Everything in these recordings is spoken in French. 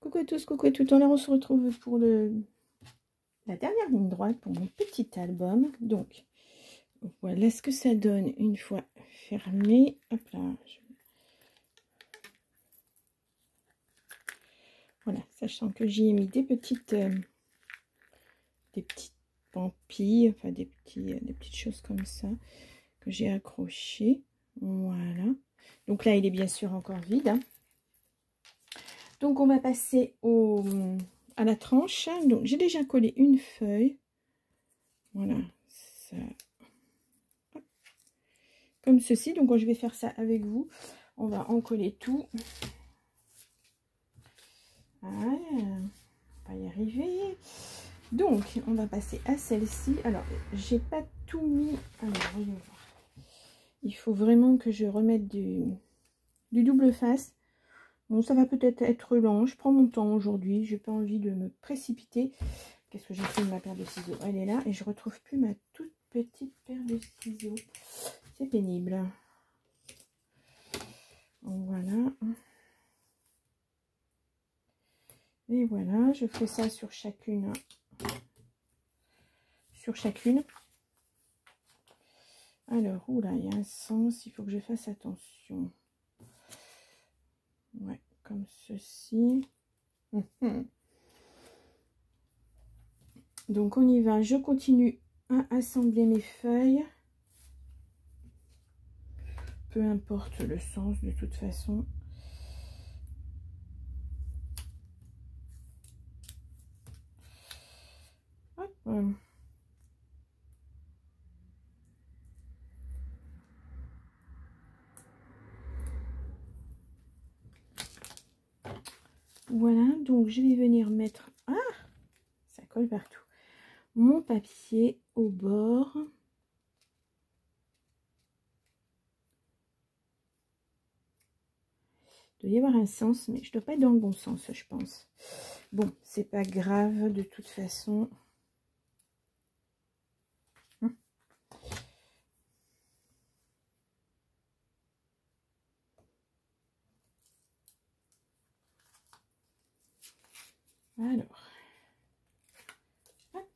Coucou à tous, coucou à toutes. On se retrouve pour la dernière ligne droite pour mon petit album. Donc, voilà ce que ça donne une fois fermé. Hop là. Voilà, sachant que j'y ai mis des petites pampilles, enfin des petites choses comme ça que j'ai accrochées. Voilà. Donc là, il est bien sûr encore vide, hein. Donc on va passer à la tranche. Donc j'ai déjà collé une feuille. Voilà, ça, comme ceci. Donc je vais faire ça avec vous. On va en coller tout. Voilà, on va y arriver. Donc on va passer à celle-ci. Alors j'ai pas tout mis. Alors voyons voir. Il faut vraiment que je remette du double face. Bon, ça va peut-être être lent. Je prends mon temps aujourd'hui. J'ai pas envie de me précipiter. Qu'est-ce que j'ai fait de ma paire de ciseaux? Elle est là et je retrouve plus ma toute petite paire de ciseaux. C'est pénible. Voilà. Et voilà, je fais ça sur chacune. Alors, oula, il y a un sens. Il faut que je fasse attention. Ouais, comme ceci. Donc on y va, je continue à assembler mes feuilles. Peu importe le sens de toute façon. Hop. Voilà, donc je vais venir mettre... Ah, ça colle partout. Mon papier au bord. Il doit y avoir un sens, mais je ne dois pas être dans le bon sens, je pense. Bon, c'est pas grave de toute façon. Alors. Hop.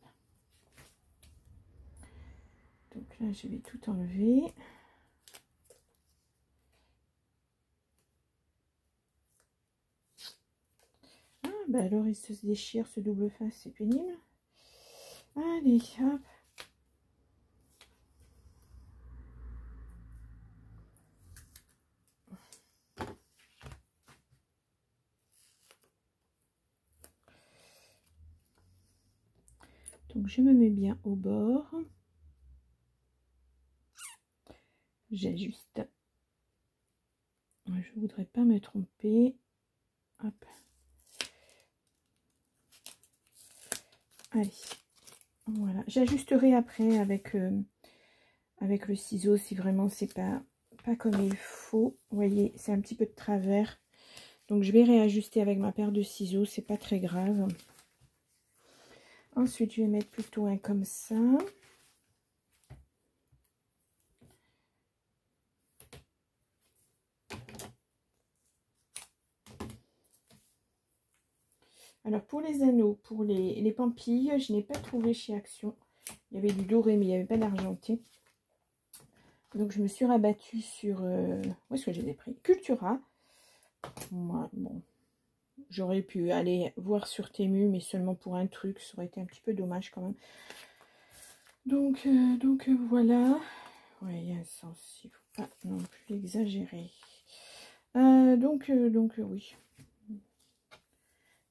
Donc là, je vais tout enlever. Ah, bah alors, il se déchire ce double face, c'est pénible. Allez, hop. Donc je me mets bien au bord. J'ajuste. Je voudrais pas me tromper. Hop. Allez. Voilà. J'ajusterai après avec le ciseau si vraiment c'est pas comme il faut. Vous voyez, c'est un petit peu de travers. Donc je vais réajuster avec ma paire de ciseaux, c'est pas très grave. Ensuite, je vais mettre plutôt un comme ça. Alors pour les anneaux, pour les pampilles, je n'ai pas trouvé chez Action. Il y avait du doré, mais il n'y avait pas d'argenté. Donc je me suis rabattue sur... où est-ce que j'ai pris? Cultura. Moi, bon, j'aurais pu aller voir sur Temu, mais seulement pour un truc. Ça aurait été un petit peu dommage quand même. Donc voilà. Ouais, il y a un sens. Il ne faut pas non plus exagérer. Donc oui.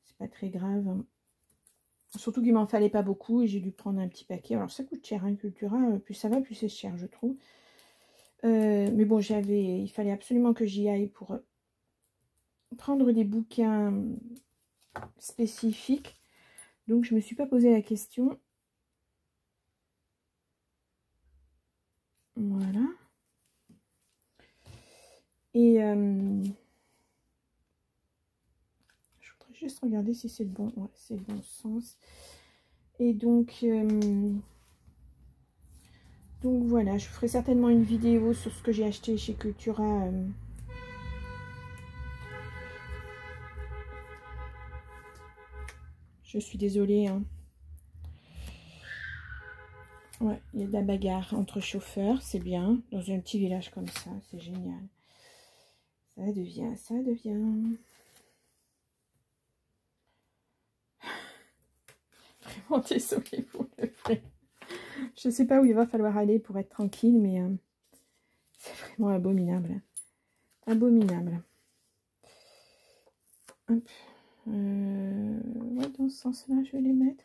C'est pas très grave. Surtout qu'il m'en fallait pas beaucoup et j'ai dû prendre un petit paquet. Alors ça coûte cher, hein, Cultura. Plus ça va, plus c'est cher, je trouve. Mais bon, il fallait absolument que j'y aille pour prendre des bouquins spécifiques. Donc je me suis pas posé la question. Voilà. Et je voudrais juste regarder si c'est le bon. Ouais, c'est le bon sens. Et donc voilà, je ferai certainement une vidéo sur ce que j'ai acheté chez Cultura. Je suis désolée. Hein. Ouais, il y a de la bagarre entre chauffeurs, c'est bien. Dans un petit village comme ça, c'est génial. Ça devient, ça devient. Vraiment désolée pour le vrai. Je sais pas où il va falloir aller pour être tranquille, mais c'est vraiment abominable. Abominable. Hop. Ouais, dans ce sens-là, je vais les mettre.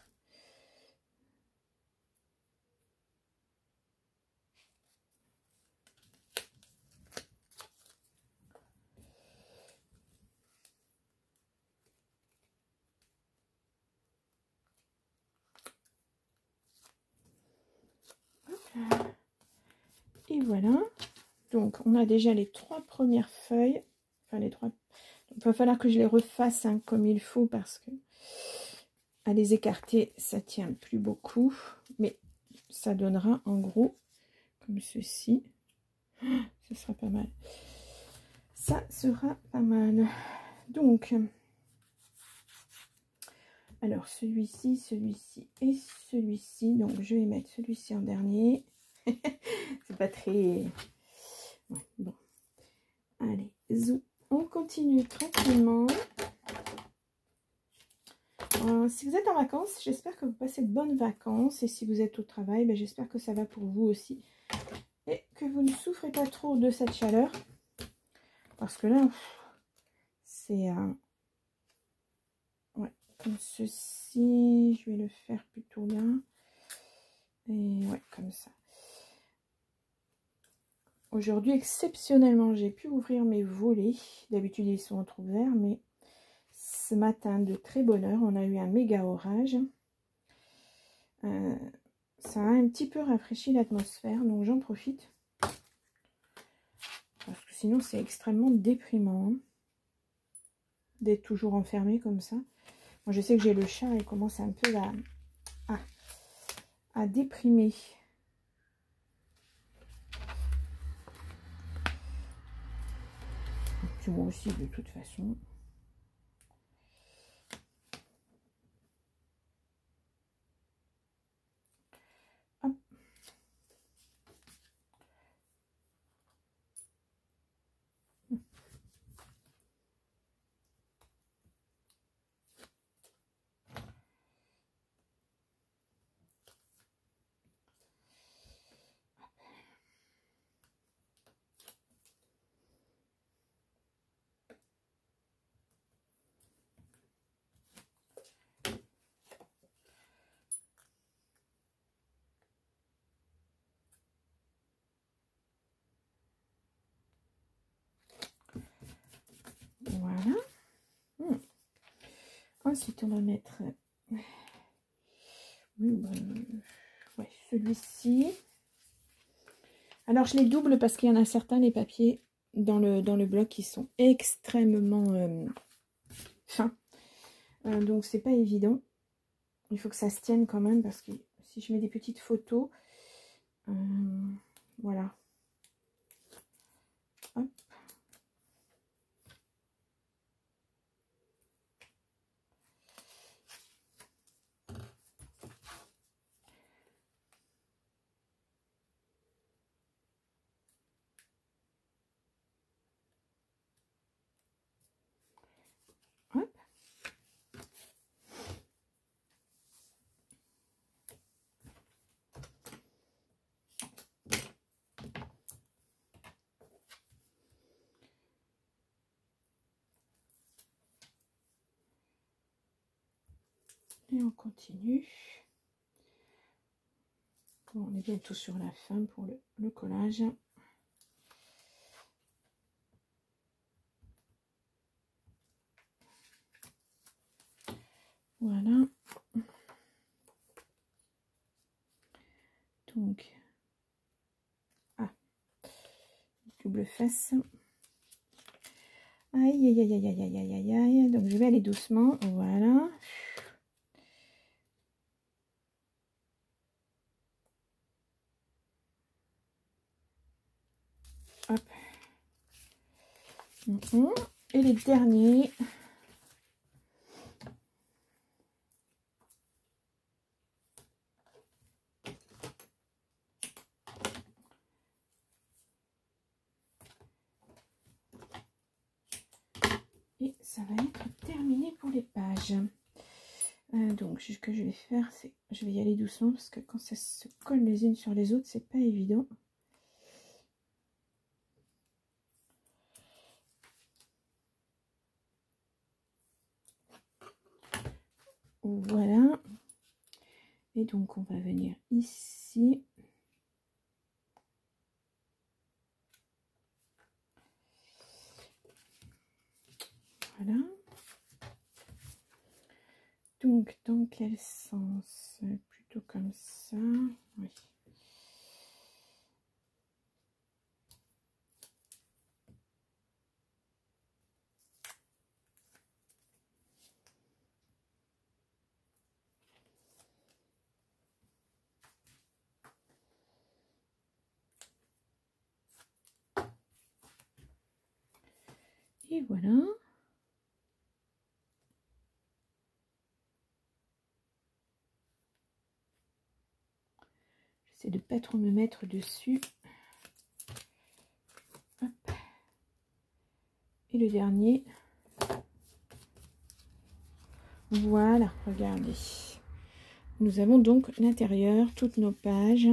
Et voilà. Donc, on a déjà les 3 premières feuilles. Enfin, les 3. Il va falloir que je les refasse hein, comme il faut parce que à les écarter, ça tient plus beaucoup. Mais ça donnera en gros comme ceci. Ce sera pas mal. Ça sera pas mal. Donc, alors celui-ci, celui-ci et celui-ci. Donc, je vais mettre celui-ci en dernier. C'est pas très... Ouais, bon. Allez, zou. On continue tranquillement. Si vous êtes en vacances, j'espère que vous passez de bonnes vacances. Et si vous êtes au travail, ben, j'espère que ça va pour vous aussi. Et que vous ne souffrez pas trop de cette chaleur. Parce que là, c'est... ouais, comme ceci. Je vais le faire plutôt là. Et ouais, comme ça. Aujourd'hui, exceptionnellement, j'ai pu ouvrir mes volets. D'habitude, ils sont entrouverts, mais ce matin, de très bonne heure, on a eu un méga orage. Ça a un petit peu rafraîchi l'atmosphère, donc j'en profite. Parce que sinon, c'est extrêmement déprimant hein, d'être toujours enfermé comme ça. Moi, je sais que j'ai le chat, il commence un peu à déprimer. Et puis moi aussi, de toute façon. Hop. Voilà. Ensuite, on va mettre ouais, celui-ci. Alors, je les double parce qu'il y en a certains, les papiers dans le bloc, qui sont extrêmement fins. Donc, c'est pas évident. Il faut que ça se tienne quand même parce que si je mets des petites photos, voilà. Hop. Hop. Et on continue. Bon, on est bientôt sur la fin pour le collage. Voilà. Donc, double face. Aïe, aïe, aïe, aïe, aïe, aïe, aïe, aïe, aïe. Donc, je vais aller doucement. Voilà. Hop. Et les derniers. ça va être terminé pour les pages. Donc ce que je vais faire, c'est je vais y aller doucement parce que quand ça se colle les unes sur les autres, c'est pas évident. Voilà. Et donc on va venir ici. Voilà. Donc dans quel sens? Plutôt comme ça. Oui. Et voilà. J'essaie de ne pas trop me mettre dessus. Hop. Et le dernier. Voilà, regardez. Nous avons donc l'intérieur, toutes nos pages.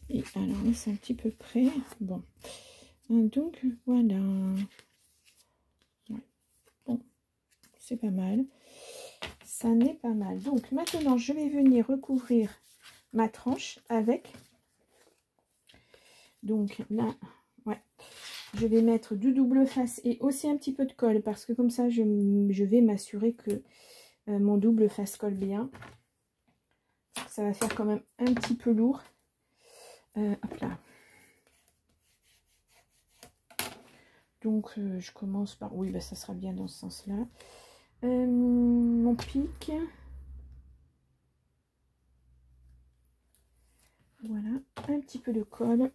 Et alors là, c'est un petit peu près. Bon. Donc voilà. Ouais. Bon, c'est pas mal. Ça n'est pas mal. Donc maintenant, je vais venir recouvrir ma tranche avec. Donc là, ouais, je vais mettre du double face et aussi un petit peu de colle parce que comme ça, je vais m'assurer que mon double face colle bien. Ça va faire quand même un petit peu lourd. Hop là. Donc je commence par, oui, bah, ça sera bien dans ce sens-là. Mon pic. Voilà, un petit peu de colle.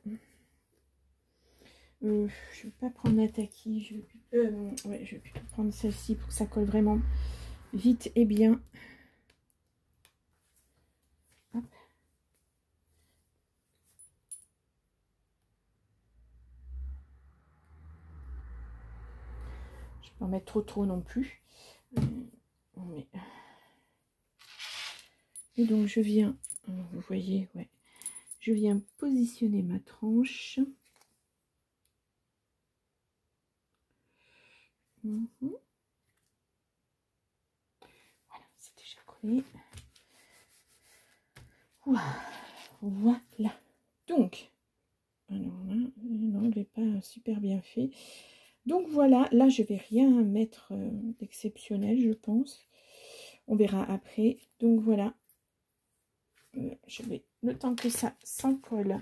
Je ne vais pas prendre la taquille, je vais plutôt prendre celle-ci pour que ça colle vraiment vite et bien. Hop. Je ne vais pas en mettre trop non plus. Et donc je viens, vous voyez, ouais, je viens positionner ma tranche. Voilà, c'est déjà collé. Voilà. Donc, alors là, non, il n'est pas super bien fait. Donc voilà, là je vais rien mettre d'exceptionnel, je pense. On verra après. Donc voilà. Je vais, le temps que ça s'encolle,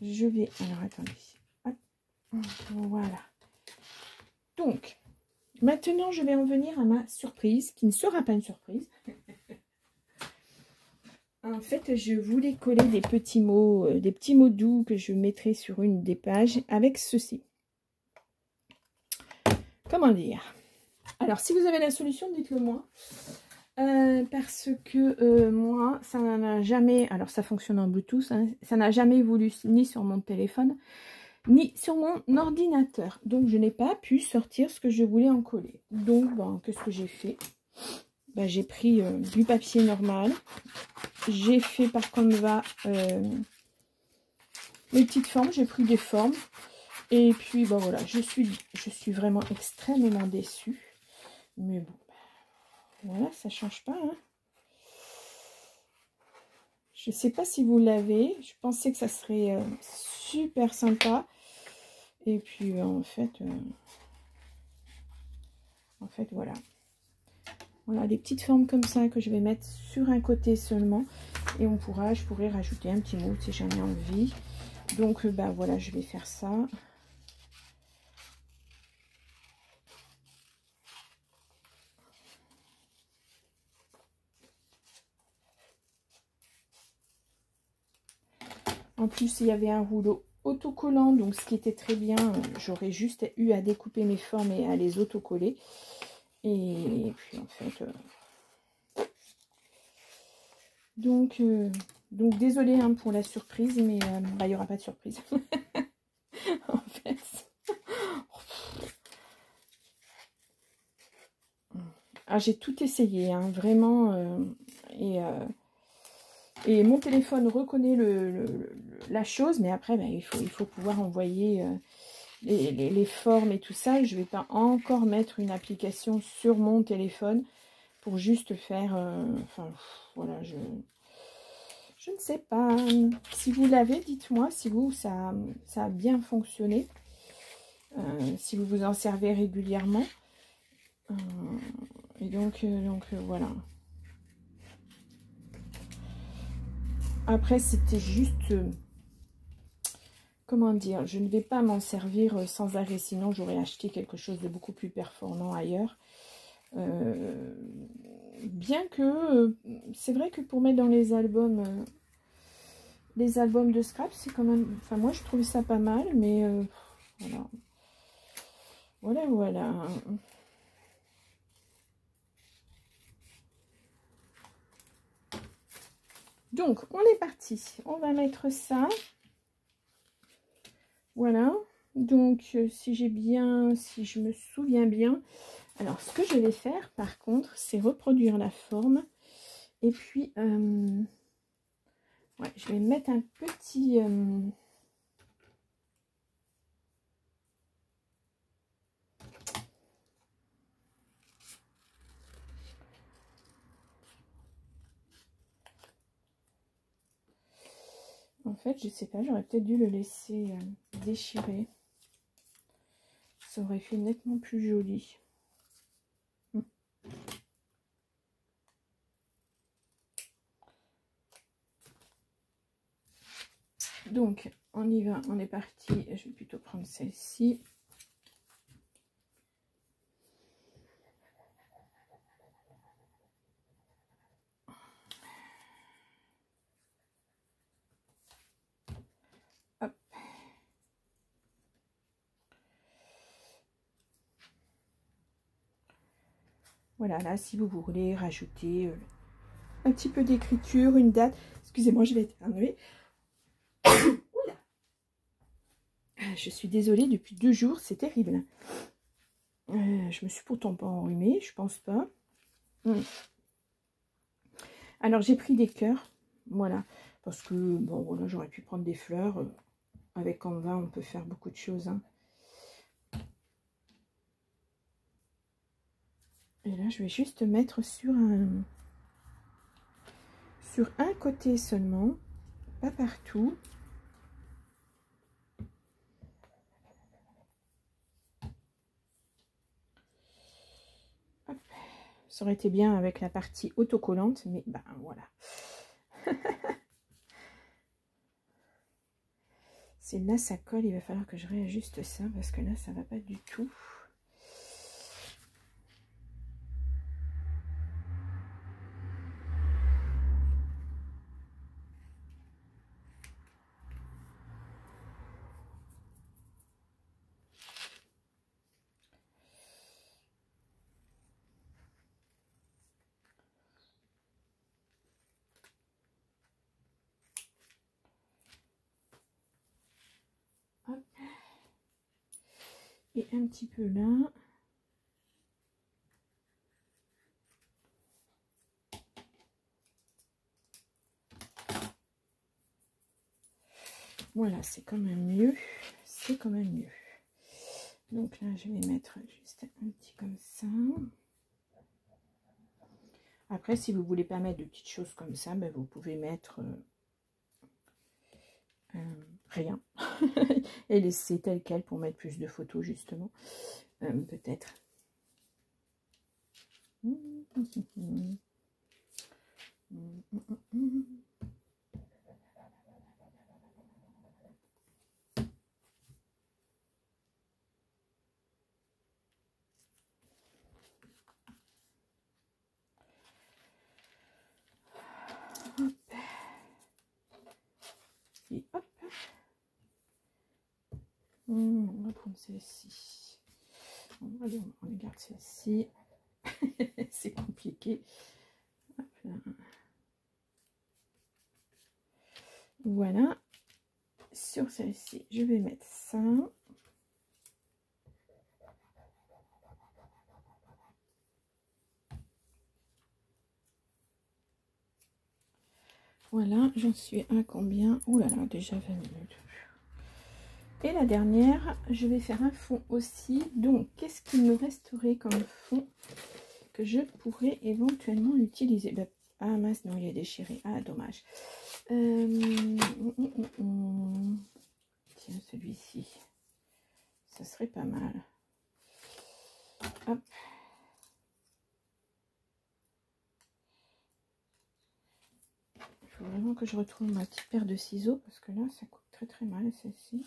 je vais, alors attendez. Hop, voilà. Donc, maintenant je vais en venir à ma surprise, qui ne sera pas une surprise. En fait, je voulais coller des petits mots doux que je mettrai sur une des pages avec ceci. Comment dire? Alors, si vous avez la solution, dites-le moi. Parce que moi, ça n'a jamais... Alors, ça fonctionne en Bluetooth. Hein, ça n'a jamais voulu ni sur mon téléphone, ni sur mon ordinateur. Donc, je n'ai pas pu sortir ce que je voulais en coller. Donc, ben, qu'est-ce que j'ai fait? Ben, j'ai pris du papier normal. J'ai fait par Canva les petites formes. J'ai pris des formes. Et puis, ben voilà, je suis vraiment extrêmement déçue. Mais bon, ben, voilà, ça change pas. Hein. Je ne sais pas si vous l'avez. Je pensais que ça serait super sympa. Et puis, en fait, voilà. Voilà, des petites formes comme ça que je vais mettre sur un côté seulement. Et je pourrais rajouter un petit mot si j'en ai envie. Donc, bah voilà, je vais faire ça. En plus, il y avait un rouleau autocollant. Donc, ce qui était très bien, j'aurais juste eu à découper mes formes et à les autocoller. Et puis, en fait... Donc, désolée hein, pour la surprise, mais bah, il n'y aura pas de surprise. En fait, Ah, j'ai tout essayé, hein, vraiment. Et mon téléphone reconnaît la chose, mais après, ben, il faut pouvoir envoyer les formes et tout ça. Je ne vais pas encore mettre une application sur mon téléphone pour juste faire... enfin, voilà, je ne sais pas. Si vous l'avez, dites-moi si vous, ça a bien fonctionné. Si vous vous en servez régulièrement. Et donc voilà. Après, c'était juste... comment dire, je ne vais pas m'en servir sans arrêt, sinon j'aurais acheté quelque chose de beaucoup plus performant ailleurs. Bien que, c'est vrai que pour mettre dans les albums de scrap, c'est quand même, enfin moi je trouve ça pas mal, mais voilà. Donc, on est parti. On va mettre ça. Voilà. Donc, si je me souviens bien. Alors, ce que je vais faire, par contre, c'est reproduire la forme. Et puis, ouais, je vais mettre un petit... En fait, je sais pas, j'aurais peut-être dû le laisser déchirer. Ça aurait fait nettement plus joli. Donc, on y va, on est parti. Je vais plutôt prendre celle-ci. Hop. Voilà, là, si vous voulez rajouter un petit peu d'écriture, une date. Excusez-moi, je vais éternuer. Oula. Je suis désolée, depuis 2 jours, c'est terrible. Je me suis pourtant pas enrhumée, je pense pas. Alors, j'ai pris des cœurs, voilà. Parce que, bon, voilà, j'aurais pu prendre des fleurs. Avec Canva, on peut faire beaucoup de choses. Hein. Et là, je vais juste mettre sur un côté seulement, pas partout. Hop. Ça aurait été bien avec la partie autocollante, mais ben voilà. C'est là, ça colle, il va falloir que je réajuste ça, parce que là, ça va pas du tout. Hop. Et un petit peu là. Voilà, c'est quand même mieux. C'est quand même mieux. Donc là, je vais mettre juste un petit comme ça. Après, si vous voulez pas mettre de petites choses comme ça, ben, vous pouvez mettre rien. Et laisser tel quel pour mettre plus de photos, justement. Peut-être. Et hop. On va prendre celle-ci. Allez, on regarde celle-ci. C'est compliqué. Hop là. Voilà. Sur celle-ci, je vais mettre ça. voilà, j'en suis à combien? Oh là là, déjà 20 minutes. Et la dernière, je vais faire un fond aussi. Donc, qu'est-ce qu'il me resterait comme fond que je pourrais éventuellement utiliser? Ben, ah mince, non, il est déchiré. Ah, dommage. Tiens, celui-ci. Ça serait pas mal. Hop. Il faut vraiment que je retrouve ma petite paire de ciseaux parce que là, ça coupe très très mal, celle-ci.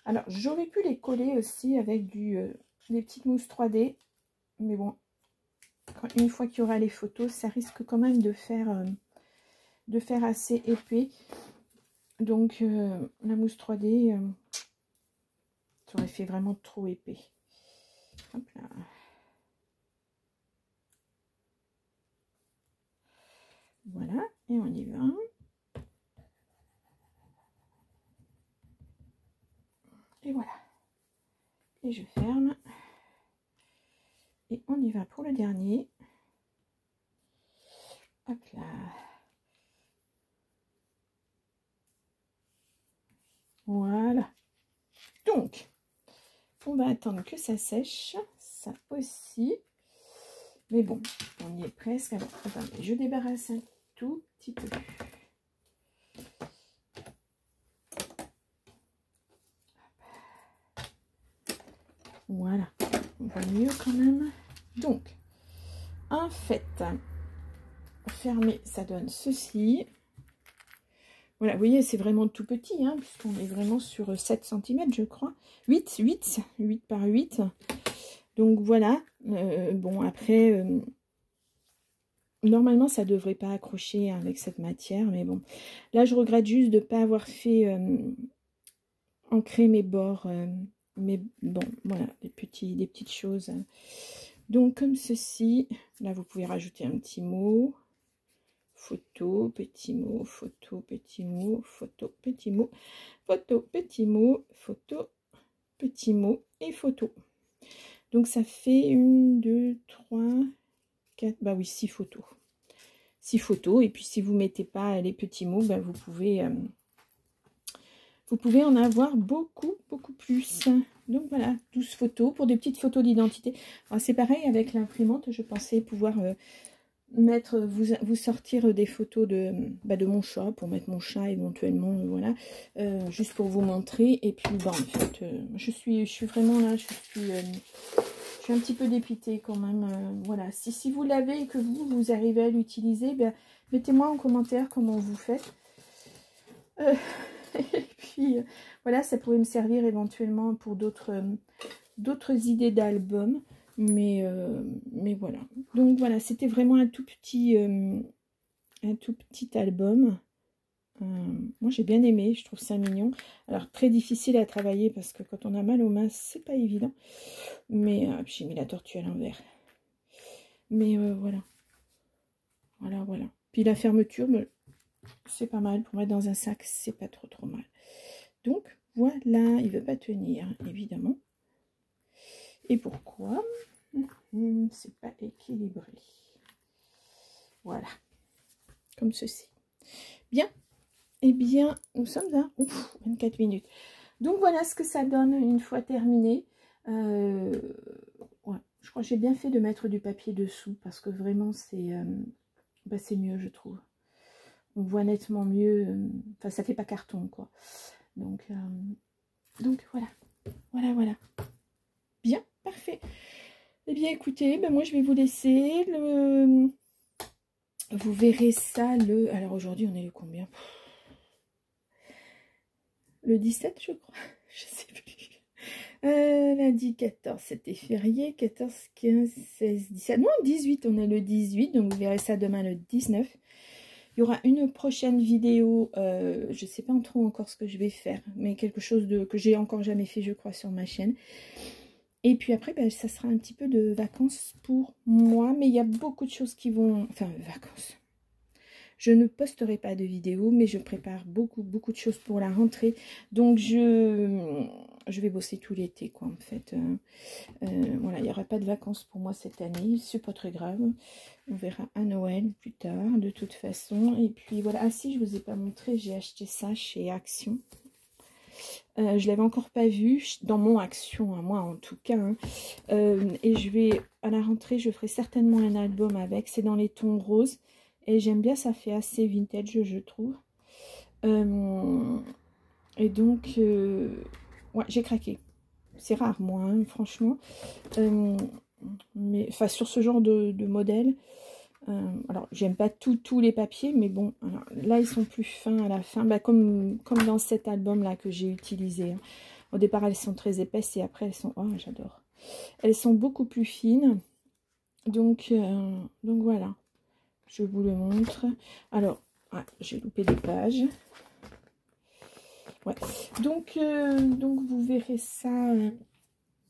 Alors, j'aurais pu les coller aussi avec des petites mousses 3D. Mais bon, une fois qu'il y aura les photos, ça risque quand même de faire assez épais. Donc, la mousse 3D, ça aurait fait vraiment trop épais. Hop là. Voilà, et on y va. Et voilà. Et je ferme. Et on y va pour le dernier. Hop là. Voilà. Donc, on va attendre que ça sèche. Ça aussi. Mais bon, on y est presque. Alors, attendez, je débarrasse un tout petit peu. Voilà, on voit mieux quand même. Donc, en fait, fermé, ça donne ceci. Voilà, vous voyez, c'est vraiment tout petit, hein, puisqu'on est vraiment sur 7 cm, je crois. 8 par 8. Donc, voilà. Bon, après, normalement, ça ne devrait pas accrocher avec cette matière, mais bon. Là, je regrette juste de ne pas avoir fait ancrer mes bords. Mais bon, voilà, des petites choses. Donc, comme ceci. Là, vous pouvez rajouter un petit mot. Photo, petit mot, photo, petit mot, photo, petit mot, photo, petit mot, photo, petit mot et photo. Donc, ça fait 1, 2, 3, 4, bah oui, 6 photos. 6 photos. Et puis, si vous ne mettez pas les petits mots, bah, vous pouvez en avoir beaucoup, beaucoup plus. Donc, voilà, 12 photos pour des petites photos d'identité. C'est pareil avec l'imprimante. Je pensais pouvoir vous sortir des photos de mon chat, pour mettre mon chat éventuellement, voilà, juste pour vous montrer. Et puis, en fait, je suis vraiment là, je suis un petit peu dépitée quand même. Voilà, si vous l'avez et que vous arrivez à l'utiliser, mettez-moi en commentaire comment vous faites. Et puis, voilà, ça pourrait me servir éventuellement pour d'autres idées d'albums. Mais voilà. Donc voilà, c'était vraiment un tout petit album. Moi j'ai bien aimé, je trouve ça mignon. Alors très difficile à travailler parce que quand on a mal aux mains, c'est pas évident. Mais j'ai mis la tortue à l'envers. Mais voilà. Voilà. Puis la fermeture, c'est pas mal. Pour mettre dans un sac, c'est pas trop mal. Donc voilà, il veut pas tenir, évidemment. Et pourquoi? C'est pas équilibré. Voilà. Comme ceci. Bien. Eh bien, nous sommes à 24 minutes. Donc voilà ce que ça donne une fois terminé. Ouais, je crois que j'ai bien fait de mettre du papier dessous parce que vraiment c'est mieux, je trouve. On voit nettement mieux. Enfin, ça fait pas carton, quoi. Donc voilà. Voilà. Bien, parfait. Eh bien, écoutez, moi je vais vous laisser. Vous verrez ça alors aujourd'hui, on est le combien? Le 17, je crois. Je sais plus. Lundi 14, c'était férié. 14, 15, 16, 17. Non, 18, on est le 18. Donc, vous verrez ça demain le 19. Il y aura une prochaine vidéo. Je ne sais pas trop encore ce que je vais faire. Mais quelque chose que j'ai encore jamais fait, je crois, sur ma chaîne. Et puis après, ça sera un petit peu de vacances pour moi. Mais il y a beaucoup de choses qui vont... Enfin, vacances. Je ne posterai pas de vidéo, mais je prépare beaucoup de choses pour la rentrée. Donc, je je vais bosser tout l'été, quoi, en fait. Voilà, il n'y aura pas de vacances pour moi cette année. C'est pas très grave. On verra à Noël plus tard, de toute façon. Et puis, voilà. Ah si, je vous ai pas montré, j'ai acheté ça chez Action. Je l'avais encore pas vu dans mon Action, à moi en tout cas. Hein. Et je vais, à la rentrée, je ferai certainement un album avec. C'est dans les tons roses. Et j'aime bien, ça fait assez vintage, je trouve. Et donc, ouais, j'ai craqué. C'est rare, moi, hein, franchement. Mais, enfin, sur ce genre de modèle. Alors, j'aime pas tous les papiers, mais bon, alors, là, ils sont plus fins à la fin, bah, comme dans cet album-là que j'ai utilisé. Hein. Au départ, elles sont très épaisses et après, elles sont... Oh, j'adore. Elles sont beaucoup plus fines. Donc voilà, je vous le montre. Alors, ouais, j'ai loupé des pages. Ouais. Donc vous verrez ça...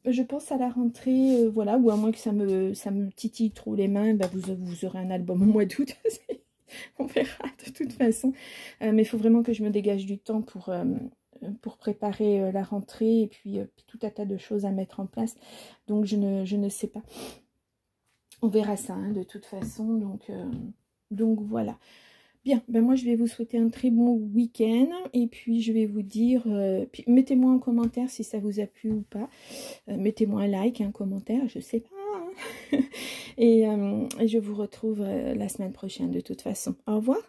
je pense à la rentrée, voilà, ou à moins que ça me titille trop les mains, bah vous aurez un album au mois d'août. On verra de toute façon. Mais il faut vraiment que je me dégage du temps pour préparer la rentrée et puis tout un tas de choses à mettre en place. Donc je ne sais pas. On verra ça hein, de toute façon. Donc voilà. Bien, ben moi je vais vous souhaiter un très bon week-end et puis je vais vous dire, mettez-moi en commentaire si ça vous a plu ou pas, mettez-moi un like, un commentaire, je sais pas, hein. Et je vous retrouve la semaine prochaine de toute façon. Au revoir.